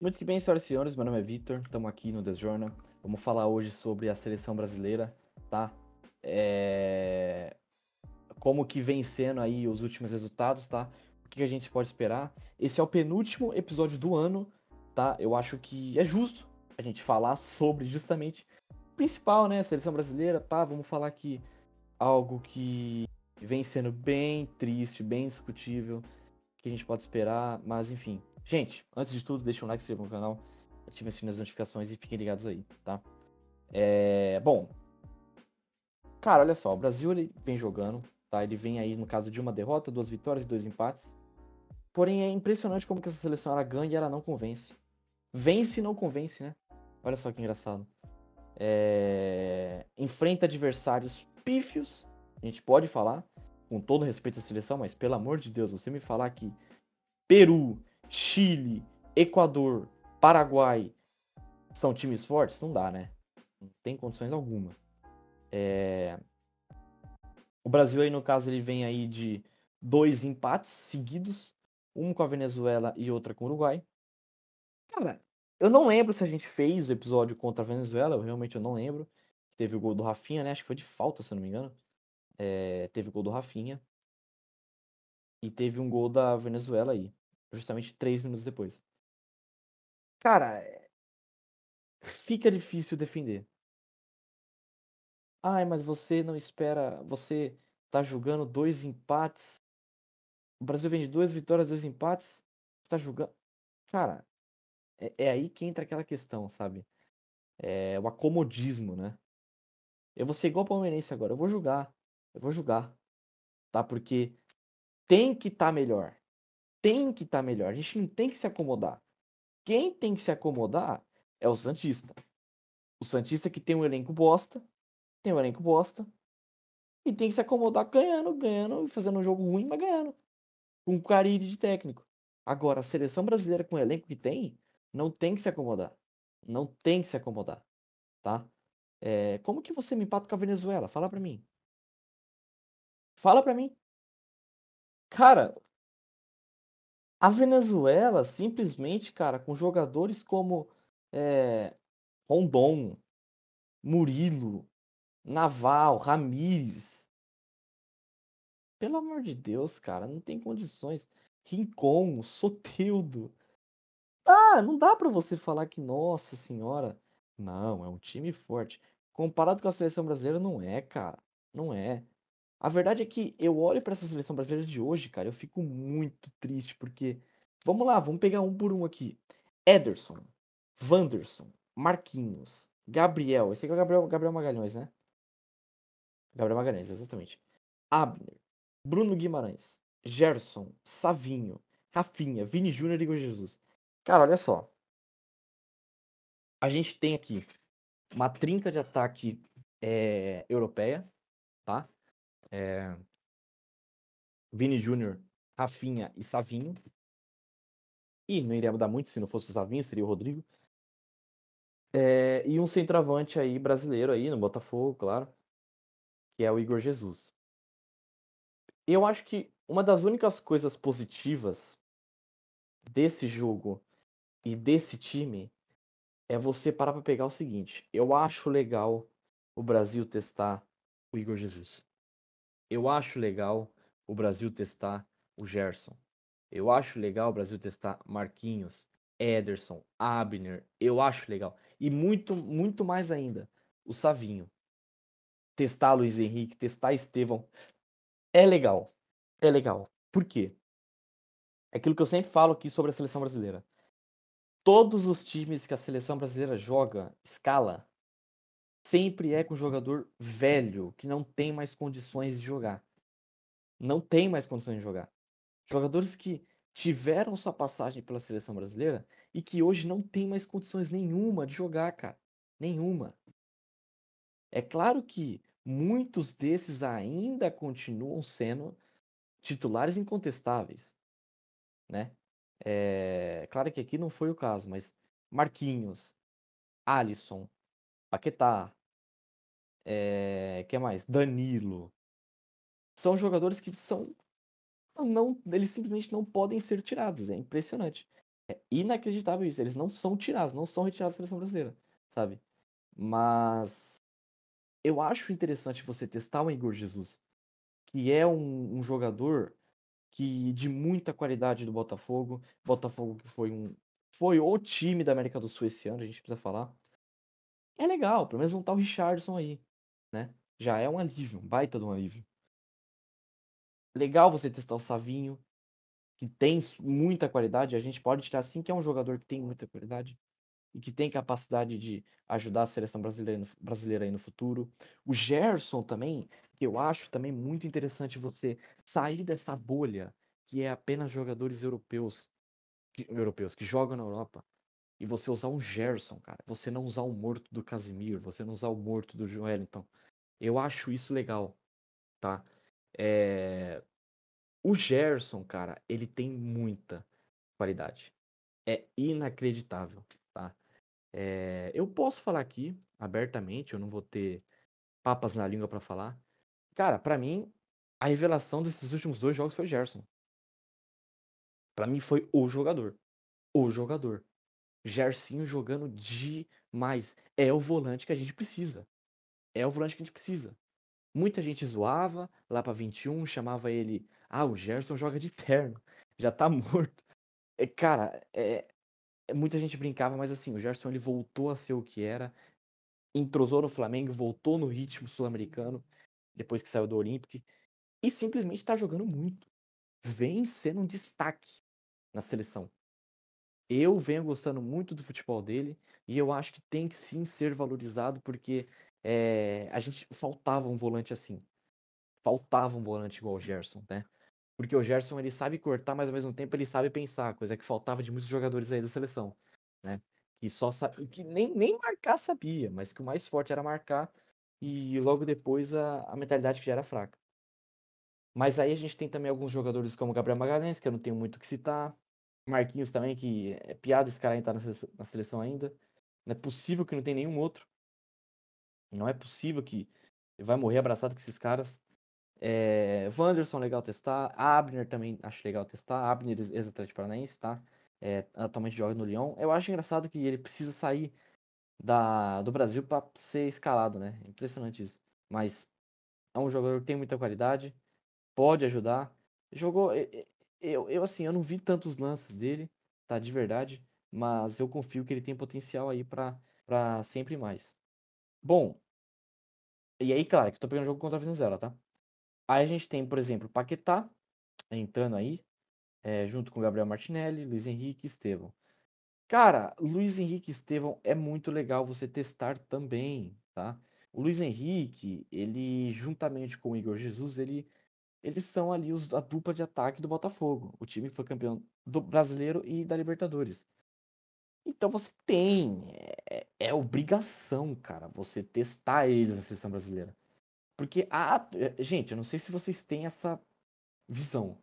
Muito que bem, senhoras e senhores, meu nome é Vitor, estamos aqui no The Journal. Vamos falar hoje sobre a seleção brasileira, tá? Como que vem sendo aí os últimos resultados, tá? O que a gente pode esperar? Esse é o penúltimo episódio do ano, tá? Eu acho que é justo a gente falar sobre justamente o principal, né? A seleção brasileira, tá? Vamos falar aqui algo que vem sendo bem triste, bem discutível, que a gente pode esperar, mas enfim. Gente, antes de tudo, deixa um like, se inscreva no canal, ative as notificações e fiquem ligados aí, tá? Bom, cara, olha só, o Brasil ele vem jogando, tá? Ele vem aí no caso de uma derrota, 2 vitórias e 2 empates. Porém, é impressionante como que essa seleção ela ganha e ela não convence. Vence e não convence, né? Olha só que engraçado. Enfrenta adversários pífios, a gente pode falar, com todo respeito à seleção, mas pelo amor de Deus, você me falar que Peru, Chile, Equador, Paraguai são times fortes? Não dá, né? Não tem condições alguma. O Brasil aí, no caso, ele vem aí de 2 empates seguidos, um com a Venezuela e outra com o Uruguai. Cara, eu não lembro se a gente fez o episódio contra a Venezuela, eu não lembro. Teve o gol do Rafinha, né? Acho que foi de falta, se eu não me engano. Teve o gol do Rafinha e teve um gol da Venezuela aí, justamente 3 minutos depois. Cara, fica difícil defender. Ai, mas você não espera. Você tá julgando 2 empates. O Brasil vem de 2 vitórias, 2 empates. Você tá julgando. Cara, é aí que entra aquela questão, sabe? É o acomodismo, né? Eu vou ser igual o palmeirense agora. Eu vou julgar. Eu vou julgar. Tá? Porque tem que estar melhor. Tem que estar melhor. A gente não tem que se acomodar. Quem tem que se acomodar é o Santista. O Santista que tem um elenco bosta. Tem um elenco bosta. E tem que se acomodar ganhando, ganhando, fazendo um jogo ruim, mas ganhando. Com Carille de técnico. Agora, a seleção brasileira com o elenco que tem, não tem que se acomodar. Não tem que se acomodar, tá? Como que você me empata com a Venezuela? Fala pra mim. Fala pra mim. Cara, a Venezuela simplesmente, cara, com jogadores como é, Rondon, Murilo, Naval, Ramires. Pelo amor de Deus, cara, não tem condições. Rincon, Soteldo. Ah, não dá pra você falar que, nossa senhora, não, é um time forte. Comparado com a seleção brasileira, não é, cara. Não é. A verdade é que eu olho pra essa seleção brasileira de hoje, cara, eu fico muito triste, porque. Vamos lá, vamos pegar um por um aqui. Ederson, Wanderson, Marquinhos, Gabriel. Esse aqui é o Gabriel Magalhães, né? Gabriel Magalhães, exatamente. Abner, Bruno Guimarães, Gerson, Savinho, Rafinha, Vini Júnior e Igor Jesus. Cara, olha só. A gente tem aqui uma trinca de ataque europeia, tá? Vini Júnior, Rafinha e Savinho. E não iria mudar muito se não fosse o Savinho, seria o Rodrigo. E um centroavante aí brasileiro aí no Botafogo, claro, que é o Igor Jesus. Eu acho que uma das únicas coisas positivas desse jogo e desse time é você parar para pegar o seguinte. Eu acho legal o Brasil testar o Igor Jesus. Eu acho legal o Brasil testar o Gerson. Eu acho legal o Brasil testar Marquinhos, Ederson, Abner. Eu acho legal. E muito, muito mais ainda, o Savinho. Testar Luiz Henrique, testar Estevão. É legal. É legal. Por quê? É aquilo que eu sempre falo aqui sobre a seleção brasileira. Todos os times que a seleção brasileira joga, escala, sempre é com jogador velho, que não tem mais condições de jogar. Não tem mais condições de jogar. Jogadores que tiveram sua passagem pela seleção brasileira e que hoje não tem mais condições nenhuma de jogar, cara. Nenhuma. É claro que muitos desses ainda continuam sendo titulares incontestáveis, né? Claro que aqui não foi o caso, mas Marquinhos, Alisson, Paquetá, que mais? Danilo. São jogadores que são não, eles simplesmente não podem ser tirados, é impressionante. É inacreditável isso. Eles não são tirados, não são retirados da seleção brasileira, sabe? Mas eu acho interessante você testar o Igor Jesus, que é um jogador que de muita qualidade do Botafogo. Botafogo que foi o time da América do Sul esse ano, a gente precisa falar. É legal, pelo menos não tá o Richarlison aí, né? Já é um alívio, um baita de um alívio. Legal você testar o Savinho, que tem muita qualidade. A gente pode tirar sim que é um jogador que tem muita qualidade e que tem capacidade de ajudar a seleção brasileira aí no futuro. O Gerson também, que eu acho também muito interessante você sair dessa bolha que é apenas jogadores europeus que jogam na Europa e você usar um Gerson, cara. Você não usar o morto do Casimiro, você não usar o morto do Joelinton. Eu acho isso legal, tá? É... O Gerson, cara, ele tem muita qualidade. É inacreditável, tá? Eu posso falar aqui abertamente, eu não vou ter papas na língua pra falar. Cara, pra mim, a revelação desses últimos 2 jogos foi o Gerson. Pra mim foi o jogador. O jogador. Gersinho jogando demais. É o volante que a gente precisa. É o volante que a gente precisa. Muita gente zoava lá pra 21, chamava ele. Ah, o Gerson joga de terno. Já tá morto. Cara, muita gente brincava, mas assim, o Gerson ele voltou a ser o que era. Entrosou no Flamengo, voltou no ritmo sul-americano, depois que saiu do Olympique, e simplesmente tá jogando muito. Vem sendo um destaque na seleção. Eu venho gostando muito do futebol dele e eu acho que tem que sim ser valorizado porque a gente faltava um volante assim. Faltava um volante igual o Gerson, né? Porque o Gerson ele sabe cortar, mas ao mesmo tempo ele sabe pensar, coisa que faltava de muitos jogadores aí da seleção, né? Que só sabe, que nem marcar sabia, mas que o mais forte era marcar e logo depois a mentalidade que já era fraca. Mas aí a gente tem também alguns jogadores como o Gabriel Magalhães, que eu não tenho muito o que citar. Marquinhos também, que é piada esse cara ainda tá na seleção ainda. Não é possível que não tem nenhum outro. Não é possível que vai morrer abraçado com esses caras. Wanderson, legal testar. Abner também acho legal testar. Abner, ex-Atlético Paranaense, tá? Atualmente joga no Lyon. Eu acho engraçado que ele precisa sair do Brasil para ser escalado, né? Impressionante isso. Mas é um jogador que tem muita qualidade, pode ajudar. Jogou. Assim, eu não vi tantos lances dele, tá? De verdade. Mas eu confio que ele tem potencial aí pra sempre mais. Bom, e aí, claro, que eu tô pegando o jogo contra a Venezuela, tá? Aí a gente tem, por exemplo, Paquetá entrando aí, junto com Gabriel Martinelli, Luiz Henrique e Estevão. Cara, Luiz Henrique e Estevão é muito legal você testar também, tá? O Luiz Henrique, ele, juntamente com o Igor Jesus, eles são ali a dupla de ataque do Botafogo, o time que foi campeão do Brasileiro e da Libertadores. Então você tem, é obrigação, cara, você testar eles na seleção brasileira. Porque, gente, eu não sei se vocês têm essa visão,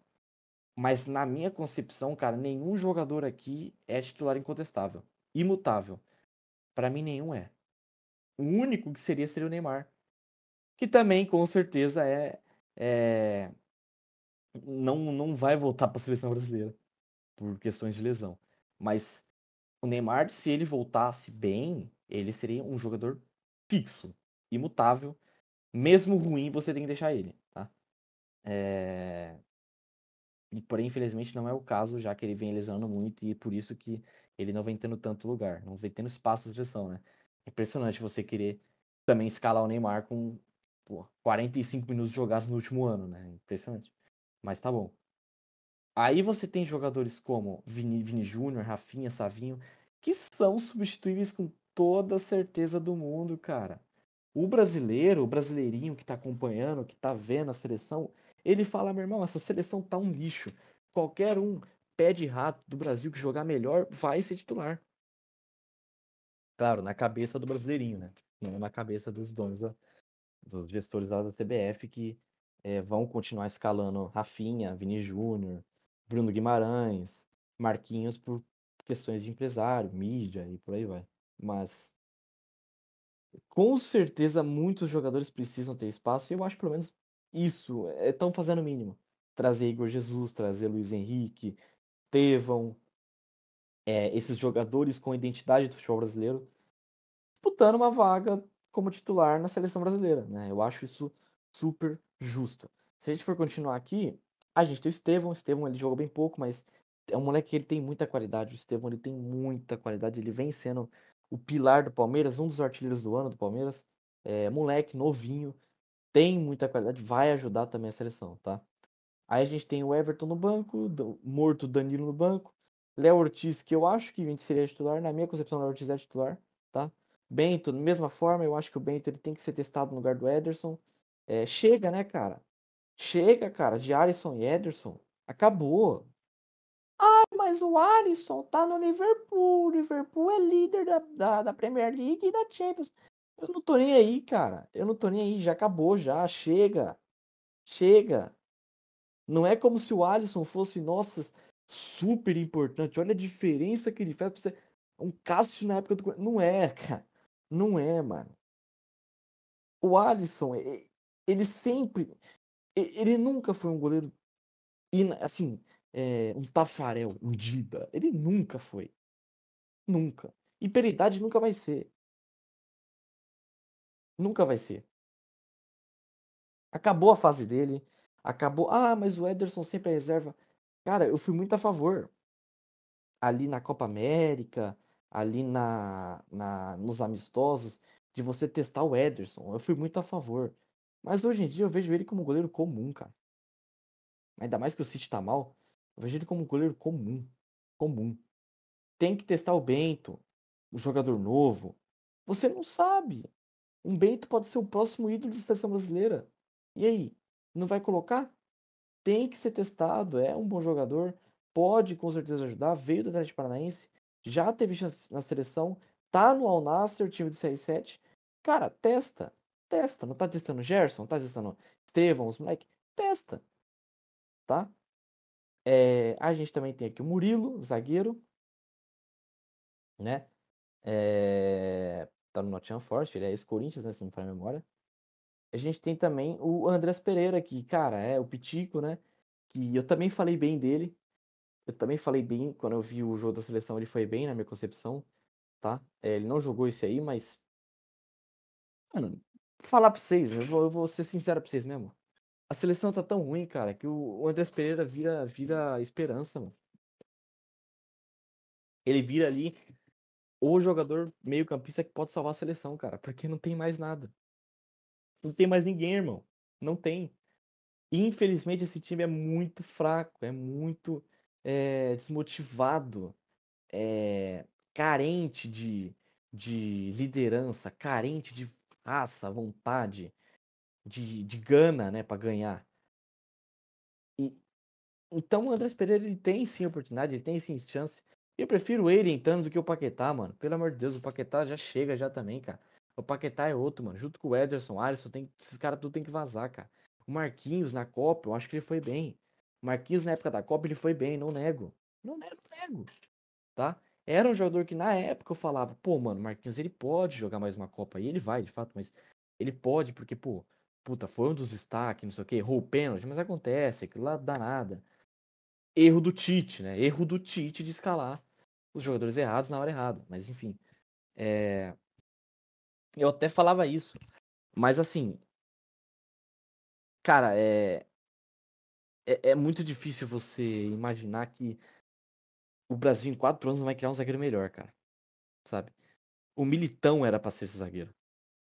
mas na minha concepção, cara, nenhum jogador aqui é titular incontestável, imutável. Pra mim, nenhum é. O único que seria o Neymar, que também, com certeza, é não vai voltar para a seleção brasileira por questões de lesão. Mas o Neymar, se ele voltasse bem, ele seria um jogador fixo, imutável. Mesmo ruim, você tem que deixar ele, tá? Porém, infelizmente, não é o caso, já que ele vem lesionando muito e por isso que ele não vem tendo tanto lugar, não vem tendo espaço de seleção, né? É impressionante você querer também escalar o Neymar com 45 minutos jogados no último ano, né? Impressionante. Mas tá bom. Aí você tem jogadores como Vini Júnior, Rafinha, Savinho, que são substituíveis com toda a certeza do mundo, cara. O brasileirinho que tá acompanhando, que tá vendo a seleção, ele fala, meu irmão, essa seleção tá um lixo. Qualquer um pé de rato do Brasil que jogar melhor vai ser titular. Claro, na cabeça do brasileirinho, né? Não na cabeça dos donos, dos gestores lá da CBF que vão continuar escalando Rafinha, Vini Júnior, Bruno Guimarães, Marquinhos por questões de empresário, mídia e por aí vai. Mas com certeza muitos jogadores precisam ter espaço e eu acho pelo menos isso estão fazendo o mínimo. Trazer Igor Jesus, trazer Luiz Henrique, Estevão. esses jogadores com identidade do futebol brasileiro disputando uma vaga como titular na seleção brasileira, né? Eu acho isso super justo. Se a gente for continuar aqui, a gente tem o Estevão. O Estevão, ele joga bem pouco, mas é um moleque que ele tem muita qualidade. O Estevão, ele tem muita qualidade. Ele vem sendo o pilar do Palmeiras, um dos artilheiros do ano do Palmeiras. Moleque, novinho, tem muita qualidade, vai ajudar também a seleção, tá? Aí a gente tem o Everton no banco, morto Danilo no banco, Léo Ortiz, que eu acho que seria titular, na minha concepção, o Léo Ortiz é titular, tá? Bento, da mesma forma, eu acho que o Bento ele tem que ser testado no lugar do Ederson. Chega, né, cara? Chega, cara, de Alisson e Ederson. Acabou. Mas o Alisson tá no Liverpool. O Liverpool é líder da Premier League e da Champions. Eu não tô nem aí, cara. Eu não tô nem aí. Já acabou, já. Chega. Chega. Não é como se o Alisson fosse, nossa, super importante. Olha a diferença que ele faz pra você. Um Cássio na época do. Não é, cara. Não é, mano. O Alisson, ele sempre. Ele nunca foi um goleiro. Assim, um Tafarel, um Dida. Ele nunca foi. Nunca. E pela idade nunca vai ser. Nunca vai ser. Acabou a fase dele. Acabou. Ah, mas o Ederson sempre é reserva. Cara, eu fui muito a favor. Ali na Copa América, ali nos amistosos, de você testar o Ederson. Eu fui muito a favor. Mas hoje em dia eu vejo ele como um goleiro comum, cara. Ainda mais que o City tá mal. Eu vejo ele como um goleiro comum. Comum. Tem que testar o Bento, o jogador novo. Você não sabe. Um Bento pode ser o próximo ídolo da seleção brasileira. E aí? Não vai colocar? Tem que ser testado. É um bom jogador. Pode com certeza ajudar. Veio do Atlético Paranaense. Já teve chance na seleção. Tá no Al Nassr, time de CR7. Cara, testa. Testa. Não tá testando o Gerson? Tá testando Estevão, os moleque? Testa. Tá? A gente também tem aqui o Murilo, zagueiro, né? Tá no Nottingham Forest, ele é ex-Corinthians, né? Se não me falha a memória. A gente tem também o Andrés Pereira, que, cara, é o Pitico, né? Que eu também falei bem dele. Eu também falei bem, quando eu vi o jogo da seleção, ele foi bem na minha concepção, tá? Ele não jogou esse aí, mas. Mano, vou falar pra vocês, eu vou ser sincero pra vocês mesmo. A seleção tá tão ruim, cara, que o Andrés Pereira vira esperança, mano. Ele vira ali o jogador meio-campista que pode salvar a seleção, cara, porque não tem mais nada. Não tem mais ninguém, irmão. Não tem. Infelizmente, esse time é muito fraco, é muito desmotivado, carente de liderança, carente de raça, vontade, de gana, né, para ganhar. E, então o Andrés Pereira ele tem sim oportunidade, ele tem sim chance. Eu prefiro ele entrando do que o Paquetá, mano. Pelo amor de Deus, o Paquetá já chega já também, cara. O Paquetá é outro, mano. Junto com o Ederson, Alisson, esses caras tudo tem que vazar, cara. O Marquinhos na Copa, eu acho que ele foi bem. O Marquinhos na época da Copa ele foi bem, não nego. Não nego, não nego, tá? Era um jogador que na época eu falava, pô, mano, o Marquinhos ele pode jogar mais uma Copa. E ele vai, de fato, mas ele pode porque, pô, puta, foi um dos destaques, não sei o quê, errou o pênalti, mas acontece, aquilo lá dá nada. Erro do Tite, né? Erro do Tite de escalar os jogadores errados na hora errada. Mas enfim, eu até falava isso. Mas assim, cara, é muito difícil você imaginar que o Brasil em 4 anos não vai criar um zagueiro melhor, cara. Sabe? O Militão era pra ser esse zagueiro.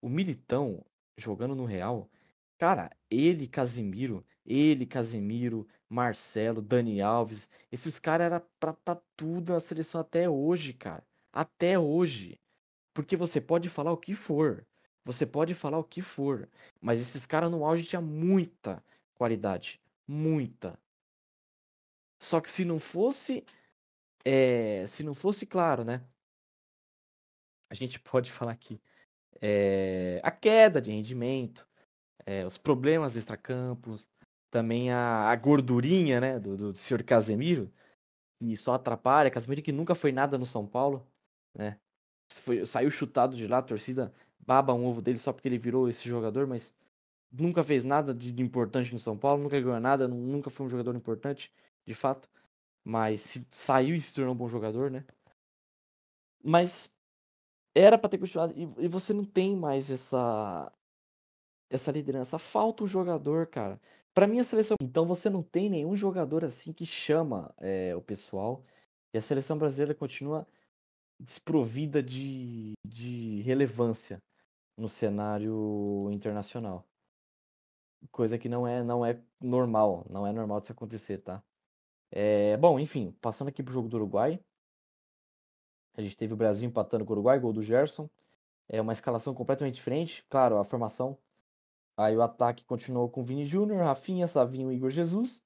O Militão, jogando no Real, cara, Casemiro, Marcelo, Dani Alves, esses caras era pra tá tudo na seleção até hoje, cara. Até hoje. Porque você pode falar o que for. Você pode falar o que for. Mas esses caras no auge tinha muita qualidade. Muita. Só que se não fosse claro, né? A gente pode falar aqui. A queda de rendimento, os problemas extracampos, também a gordurinha, né, do senhor Casemiro, que só atrapalha. Casemiro que nunca foi nada no São Paulo, né? Saiu chutado de lá, a torcida baba um ovo dele só porque ele virou esse jogador, mas nunca fez nada de importante no São Paulo, nunca ganhou nada, nunca foi um jogador importante, de fato. Mas saiu e se tornou um bom jogador, né? Mas era pra ter continuado. E você não tem mais essa liderança. Falta um jogador, cara. Pra mim, a seleção. Então você não tem nenhum jogador assim que chama o pessoal. E a seleção brasileira continua desprovida de relevância no cenário internacional. Coisa que não é normal. Não é normal disso acontecer, tá? Bom, enfim, passando aqui pro jogo do Uruguai. A gente teve o Brasil empatando com o Uruguai, gol do Gerson. É uma escalação completamente diferente. Claro, a formação. Aí o ataque continuou com Vini Júnior, Rafinha, Savinho e Igor Jesus.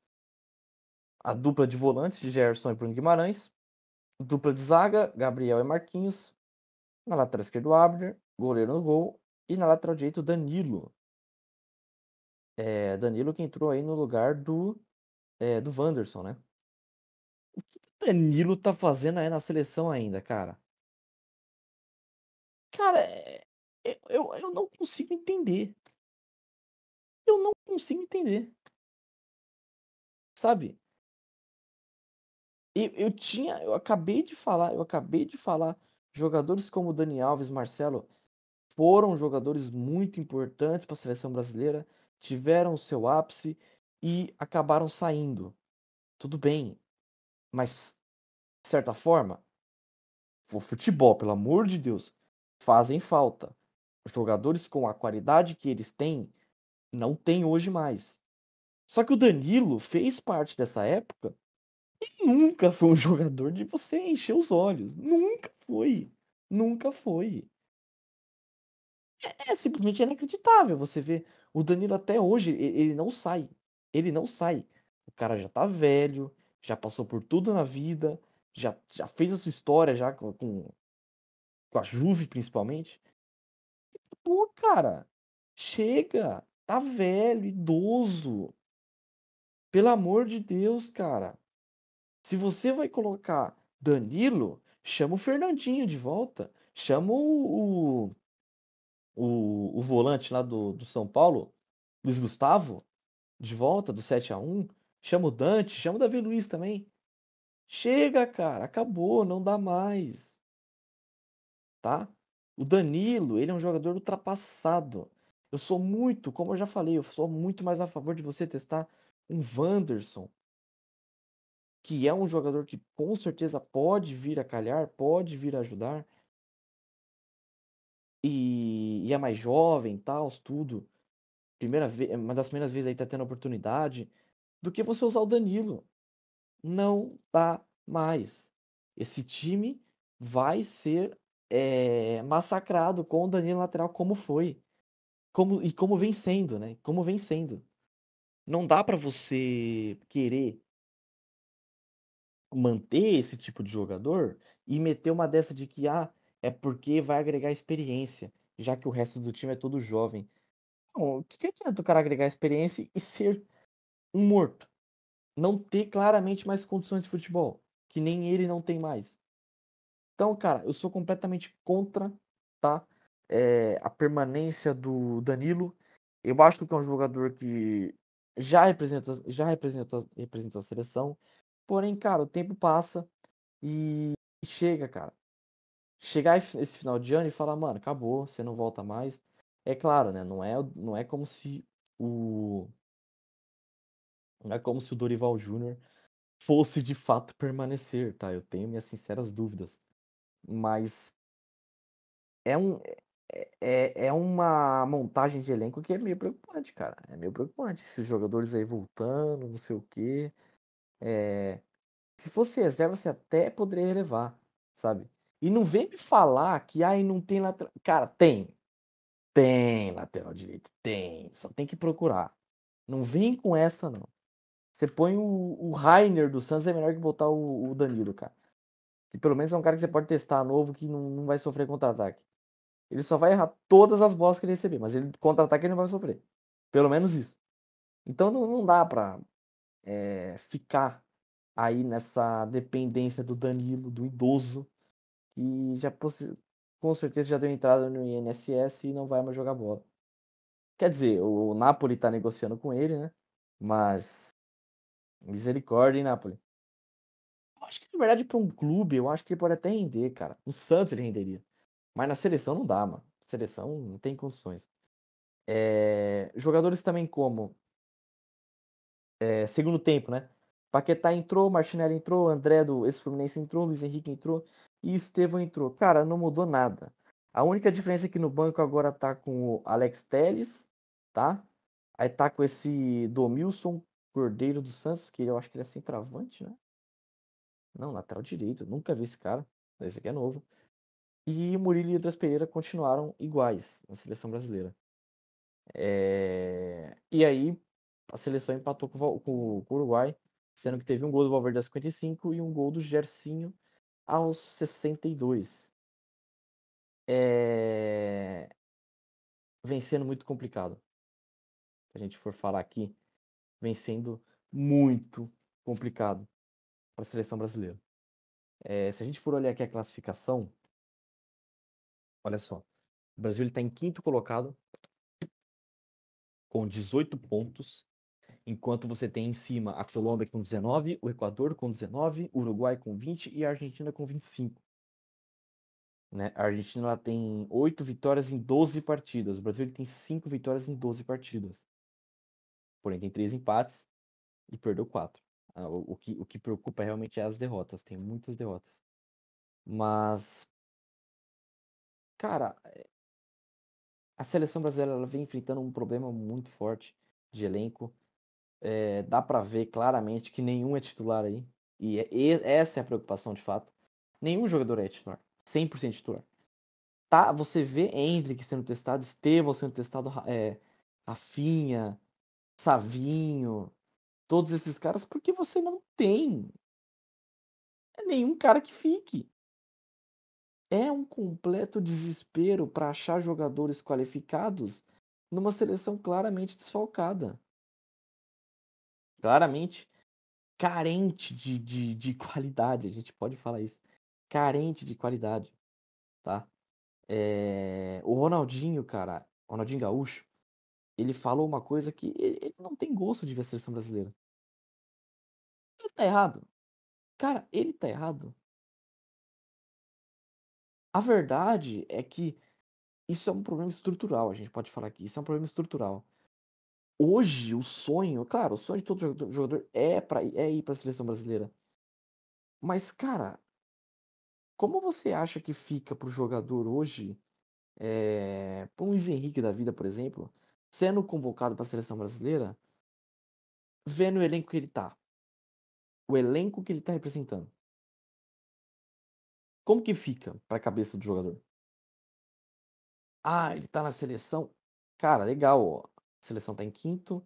A dupla de volantes, Gerson e Bruno Guimarães. Dupla de zaga, Gabriel e Marquinhos. Na lateral esquerda, Abner, goleiro no gol. E na lateral direito, Danilo. Danilo que entrou aí no lugar do Wanderson, né? O que o Danilo tá fazendo aí na seleção ainda, cara? Cara, eu não consigo entender. Eu não consigo entender. Sabe? Eu acabei de falar, jogadores como Dani Alves, Marcelo, foram jogadores muito importantes para a seleção brasileira, tiveram o seu ápice e acabaram saindo. Tudo bem, mas de certa forma, o futebol, pelo amor de Deus, fazem falta. Os jogadores com a qualidade que eles têm, não tem hoje mais. Só que o Danilo fez parte dessa época e nunca foi um jogador de você encher os olhos. Nunca foi. Nunca foi. É simplesmente inacreditável você ver o Danilo até hoje, ele não sai. Ele não sai. O cara já tá velho, já passou por tudo na vida, já fez a sua história já com a Juve principalmente. Pô, cara, chega, tá velho, idoso. Pelo amor de Deus, cara. Se você vai colocar Danilo, chama o Fernandinho de volta. Chama o volante lá do São Paulo, Luiz Gustavo, de volta do 7-1. Chama o Dante, chama o Davi Luiz também. Chega, cara, acabou, não dá mais, tá? O Danilo, ele é um jogador ultrapassado. Eu sou muito, como eu já falei, eu sou muito mais a favor de você testar um Wanderson, que é um jogador que com certeza pode vir a calhar, pode vir a ajudar, e é mais jovem, tal, tudo. Primeira vez, uma das primeiras vezes aí tá tendo oportunidade, do que você usar o Danilo. Não dá mais. Esse time vai ser massacrado com o Danilo lateral como foi. Como vem sendo, né? Como vem sendo. Não dá pra você querer manter esse tipo de jogador e meter uma dessa de que é porque vai agregar experiência, já que o resto do time é todo jovem. Não, o que adianta o cara agregar experiência e ser um morto? Não ter claramente mais condições de futebol, que nem ele não tem mais. Então, cara, eu sou completamente contra, tá? A permanência do Danilo. Eu acho que é um jogador que já representou a seleção. Porém, cara, o tempo passa e chega, cara. Chegar esse final de ano e falar, mano, acabou, você não volta mais. É claro, né? Não é como se o não é como se o Dorival Júnior fosse de fato permanecer, tá? Eu tenho minhas sinceras dúvidas. Mas é um é uma montagem de elenco que é meio preocupante, cara. É meio preocupante. Esses jogadores aí voltando, não sei o quê. Se fosse reserva, você até poderia relevar, sabe? E não vem me falar que aí não tem lateral. Cara, tem. Tem lateral direito. Tem. Só tem que procurar. Não vem com essa, não. Você põe o Rainer do Santos é melhor que botar o Danilo, cara. Que pelo menos é um cara que você pode testar novo que não vai sofrer contra-ataque. Ele só vai errar todas as bolas que ele receber, mas ele contra-ataque ele não vai sofrer. Pelo menos isso. Então não dá pra ficar aí nessa dependência do Danilo, do idoso, que com certeza já deu entrada no INSS e não vai mais jogar bola. Quer dizer, o Napoli tá negociando com ele, né? Mas misericórdia, hein, Napoli? acho que, na verdade, pra um clube, eu acho que ele pode até render, cara. No Santos ele renderia. Mas na seleção não dá, mano. Seleção não tem condições. Jogadores também como segundo tempo, né? Paquetá entrou, Martinelli entrou, André do ex-Fluminense entrou, Luiz Henrique entrou e Estevão entrou. Cara, não mudou nada. A única diferença é que no banco agora tá com o Alex Telles, tá? Aí tá com esse Domilson Cordeiro dos Santos, que eu acho que ele é centroavante, né? Não, lateral direito. Nunca vi esse cara. Esse aqui é novo. E Murilo e Andrés Pereira continuaram iguais na seleção brasileira. E aí, a seleção empatou com o Uruguai, sendo que teve um gol do Valverde aos 55 e um gol do Gersinho aos 62. Vem sendo muito complicado. Se a gente for falar aqui, vem sendo muito complicado para a seleção brasileira. Se a gente for olhar aqui a classificação, olha só. O Brasil está em quinto colocado, com 18 pontos. Enquanto você tem em cima a Colômbia com 19, o Equador com 19, o Uruguai com 20 e a Argentina com 25. Né? A Argentina ela tem 8 vitórias em 12 partidas. O Brasil ele tem 5 vitórias em 12 partidas. Porém, tem 3 empates e perdeu 4. O que preocupa realmente é as derrotas. Tem muitas derrotas. Mas, cara, a seleção brasileira ela vem enfrentando um problema muito forte de elenco. Dá pra ver claramente que nenhum é titular aí. E essa é a preocupação de fato. Nenhum jogador é titular. 100% titular. Tá, você vê Endrick sendo testado, Estevão sendo testado, Rafinha, Savinho, todos esses caras, porque você não tem nenhum cara que fique. É um completo desespero para achar jogadores qualificados numa seleção claramente desfalcada. Claramente carente de qualidade, a gente pode falar isso. Carente de qualidade, tá? O Ronaldinho, cara, Ronaldinho Gaúcho, ele falou uma coisa que ele não tem gosto de ver a seleção brasileira. Ele tá errado. Cara, ele tá errado. A verdade é que isso é um problema estrutural, a gente pode falar aqui. Isso é um problema estrutural. Hoje, o sonho, claro, o sonho de todo jogador é ir pra seleção brasileira. Mas, cara, como você acha que fica pro jogador hoje, pro Luiz Henrique da vida, por exemplo, sendo convocado pra seleção brasileira, vendo o elenco que ele tá? O elenco que ele tá representando. Como que fica pra cabeça do jogador? Ah, ele tá na seleção. Cara, legal, ó. A seleção tá em quinto,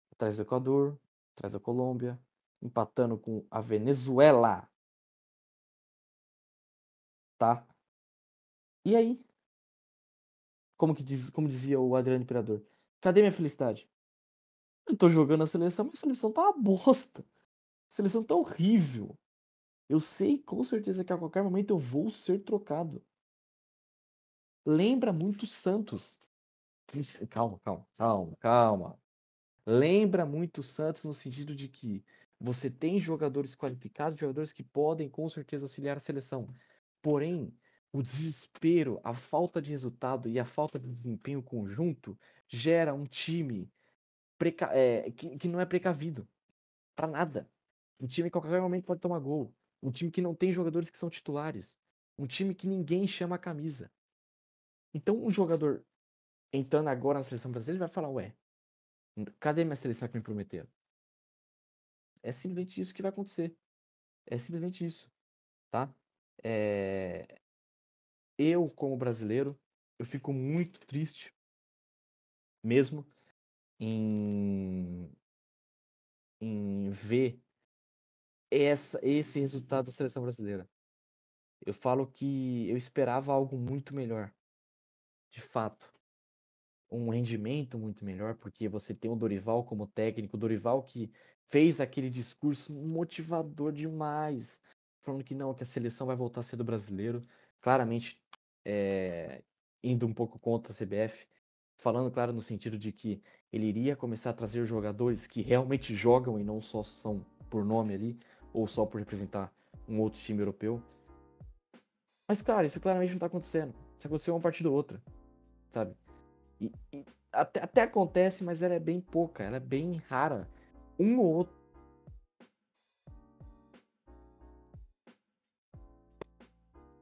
atrás do Equador, atrás da Colômbia, empatando com a Venezuela, tá? E aí? Como dizia o Adriano Imperador, cadê minha felicidade? Eu tô jogando a seleção, mas a seleção tá uma bosta. A seleção tá horrível. Eu sei com certeza que a qualquer momento eu vou ser trocado. Lembra muito o Santos. Calma, calma, calma, calma. Lembra muito o Santos no sentido de que você tem jogadores qualificados, jogadores que podem com certeza auxiliar a seleção. Porém, o desespero, a falta de resultado e a falta de desempenho conjunto gera um time que não é precavido para nada. Um time que a qualquer momento pode tomar gol. Um time que não tem jogadores que são titulares. Um time que ninguém chama a camisa. Então, um jogador entrando agora na seleção brasileira, ele vai falar: ué, cadê minha seleção que me prometeram? É simplesmente isso que vai acontecer. É simplesmente isso, tá? É, Eu, como brasileiro, eu fico muito triste mesmo em, em ver esse resultado da seleção brasileira. Eu falo que eu esperava algo muito melhor, de fato. Um rendimento muito melhor, porque você tem o Dorival como técnico, o Dorival que fez aquele discurso motivador demais, falando que não, que a seleção vai voltar a ser do brasileiro, claramente indo um pouco contra a CBF, falando, claro, no sentido de que ele iria começar a trazer os jogadores que realmente jogam e não só são por nome ali, ou só por representar um outro time europeu. Mas, cara, isso claramente não tá acontecendo. Isso aconteceu uma partida ou outra, sabe? E até acontece, mas ela é bem pouca, ela é bem rara. Um ou outro.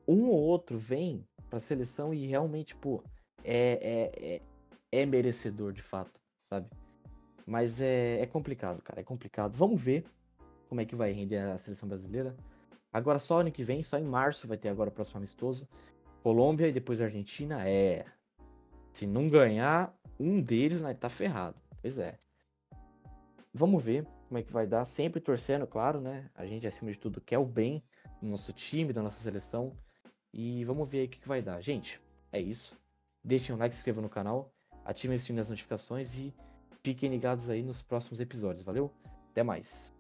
Um ou outro vem pra seleção e realmente, pô, é merecedor de fato, sabe? Mas é complicado, cara, é complicado. Vamos ver como é que vai render a seleção brasileira. Agora só ano que vem, só em março vai ter agora o próximo amistoso. Colômbia e depois Argentina. Se não ganhar um deles, né, tá ferrado. Pois é. Vamos ver como é que vai dar. Sempre torcendo, claro, né? A gente, acima de tudo, quer o bem do nosso time, da nossa seleção. E vamos ver aí o que vai dar. Gente, é isso. Deixem um like, se inscrevam no canal, ativem o sininho das notificações e fiquem ligados aí nos próximos episódios. Valeu? Até mais.